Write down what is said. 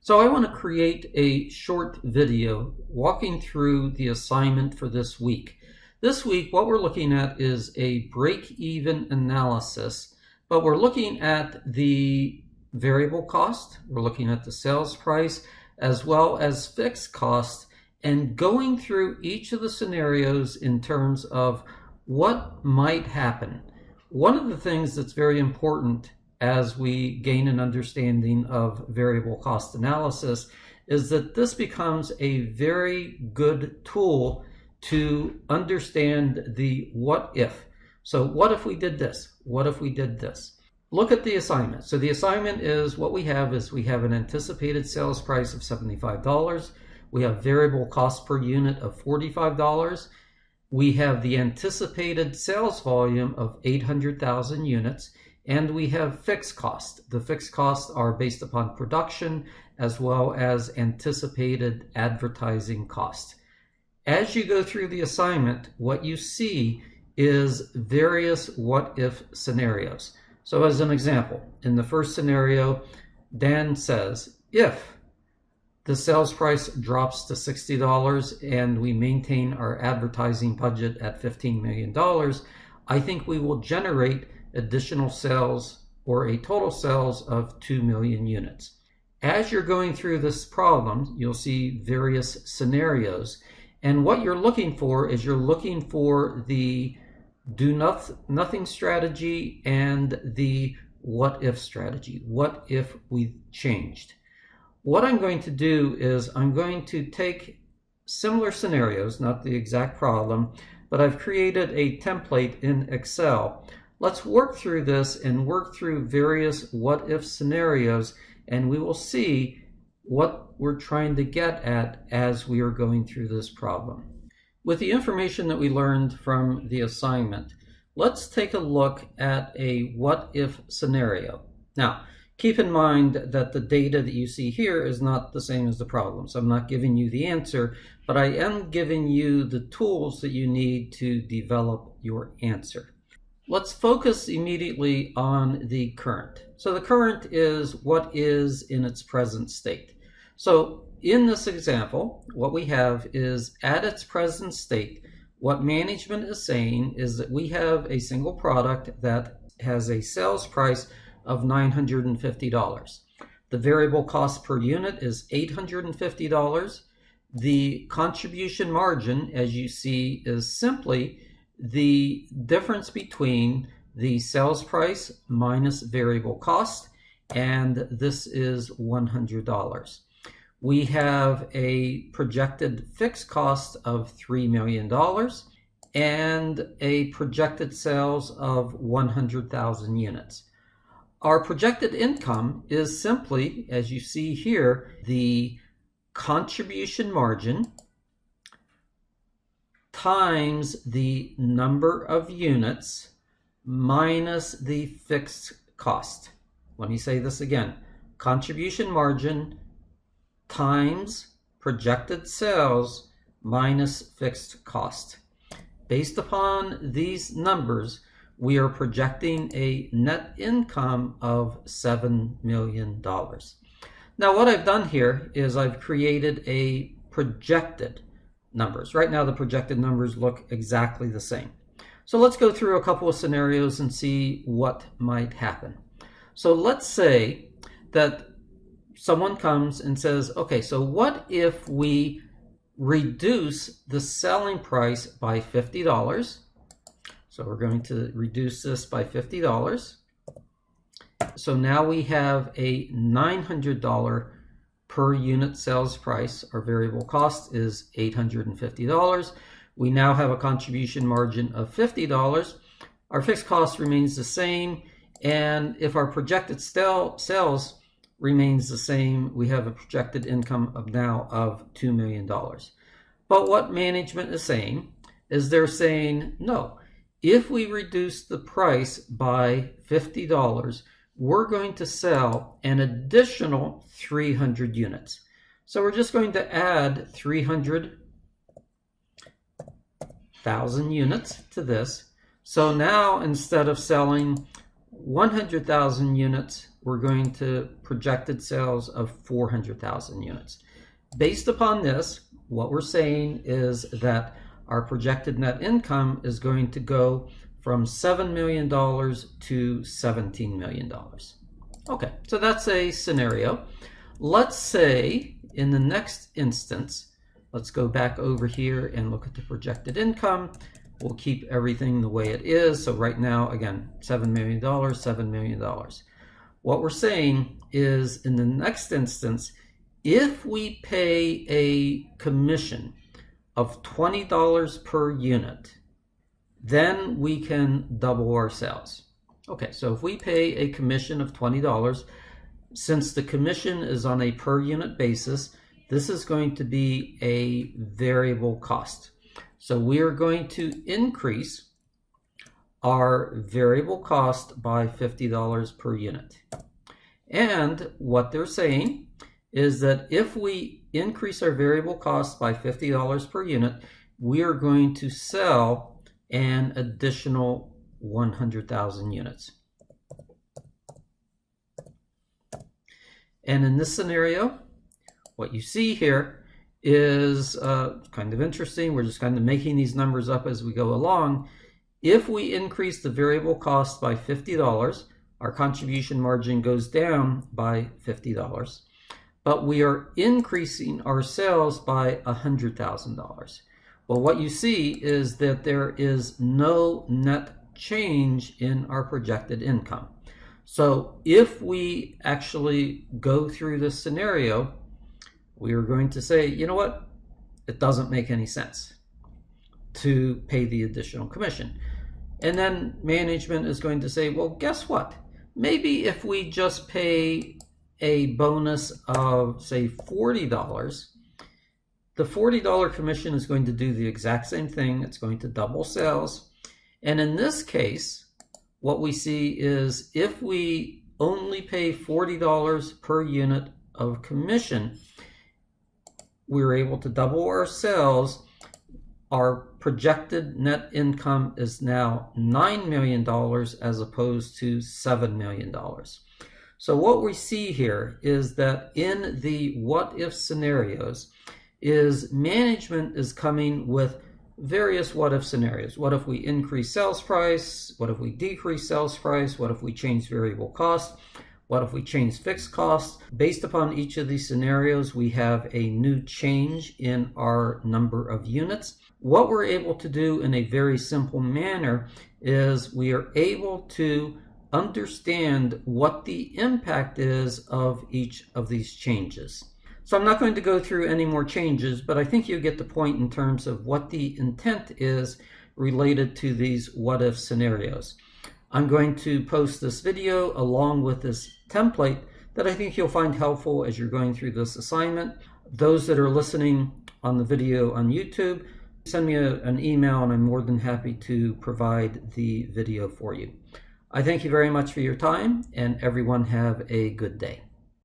So I want to create a short video walking through the assignment for this week. This week, what we're looking at is a break-even analysis, but we're looking at the variable cost, we're looking at the sales price, as well as fixed cost, and going through each of the scenarios in terms of what might happen. One of the things that's very important as we gain an understanding of variable cost analysis is that this becomes a very good tool to understand the what if. So what if we did this? What if we did this? Look at the assignment. So the assignment is what we have an anticipated sales price of $75. We have variable cost per unit of $45. We have the anticipated sales volume of 800,000 units. And we have fixed costs. The fixed costs are based upon production as well as anticipated advertising cost. As you go through the assignment, what you see is various what-if scenarios. So as an example, in the first scenario, Dan says, if the sales price drops to $60 and we maintain our advertising budget at $15 million, I think we will generate additional sales or a total sales of 2 million units. As you're going through this problem, you'll see various scenarios. And what you're looking for is you're looking for the do nothing strategy and the what if strategy. What if we changed? What I'm going to do is I'm going to take similar scenarios, not the exact problem, but I've created a template in Excel. Let's work through this and work through various what-if scenarios, and we will see what we're trying to get at as we are going through this problem. With the information that we learned from the assignment, let's take a look at a what-if scenario. Now, keep in mind that the data that you see here is not the same as the problem, so I'm not giving you the answer, but I am giving you the tools that you need to develop your answer. Let's focus immediately on the current. So the current is what is in its present state. So in this example, what we have is at its present state, what management is saying is that we have a single product that has a sales price of $950. The variable cost per unit is $850. The contribution margin, as you see, is simply the difference between the sales price minus variable cost, and this is $100. We have a projected fixed cost of $3 million and a projected sales of 100,000 units. Our projected income is simply, as you see here, the contribution margin times the number of units minus the fixed cost. Let me say this again. Contribution margin times projected sales minus fixed cost. Based upon these numbers, we are projecting a net income of $7 million. Now, what I've done here is I've created a projected numbers. Right now, the projected numbers look exactly the same. So let's go through a couple of scenarios and see what might happen. So let's say that someone comes and says, okay, so what if we reduce the selling price by $50? So we're going to reduce this by $50. So now we have a $900 per unit sales price. Our variable cost is $850. We now have a contribution margin of $50. Our fixed cost remains the same. And if our projected sales remains the same, we have a projected income of now of $2 million. But what management is saying is they're saying, no, if we reduce the price by $50, we're going to sell an additional 300 units. So we're just going to add 300,000 units to this. So now instead of selling 100,000 units, we're going to projected sales of 400,000 units. Based upon this, what we're saying is that our projected net income is going to go from $7 million to $17 million. Okay, so that's a scenario. Let's say in the next instance, let's go back over here and look at the projected income. We'll keep everything the way it is. So right now, again, $7 million, $7 million. What we're saying is in the next instance, if we pay a commission of $20 per unit, then we can double our sales. Okay, so if we pay a commission of $20, since the commission is on a per unit basis, this is going to be a variable cost. So we are going to increase our variable cost by $50 per unit. And what they're saying is that if we increase our variable cost by $50 per unit, we are going to sell an additional 100,000 units. And in this scenario, what you see here is kind of interesting. We're just kind of making these numbers up as we go along. If we increase the variable cost by $50, our contribution margin goes down by $50, but we are increasing our sales by $100,000. Well, what you see is that there is no net change in our projected income. So if we actually go through this scenario, we are going to say, you know what? It doesn't make any sense to pay the additional commission. And then management is going to say, well, guess what? Maybe if we just pay a bonus of, say, $40, the $40 commission is going to do the exact same thing. It's going to double sales. And in this case, what we see is if we only pay $40 per unit of commission, we're able to double our sales. Our projected net income is now $9 million as opposed to $7 million. So what we see here is that in the what-if scenarios is management is coming with various what-if scenarios. What if we increase sales price? What if we decrease sales price? What if we change variable cost? What if we change fixed costs? Based upon each of these scenarios, we have a new change in our number of units. What we're able to do in a very simple manner is we are able to understand what the impact is of each of these changes. So I'm not going to go through any more changes, but I think you get the point in terms of what the intent is related to these what-if scenarios. I'm going to post this video along with this template that I think you'll find helpful as you're going through this assignment. Those that are listening on the video on YouTube, send me an email and I'm more than happy to provide the video for you. I thank you very much for your time, and everyone have a good day.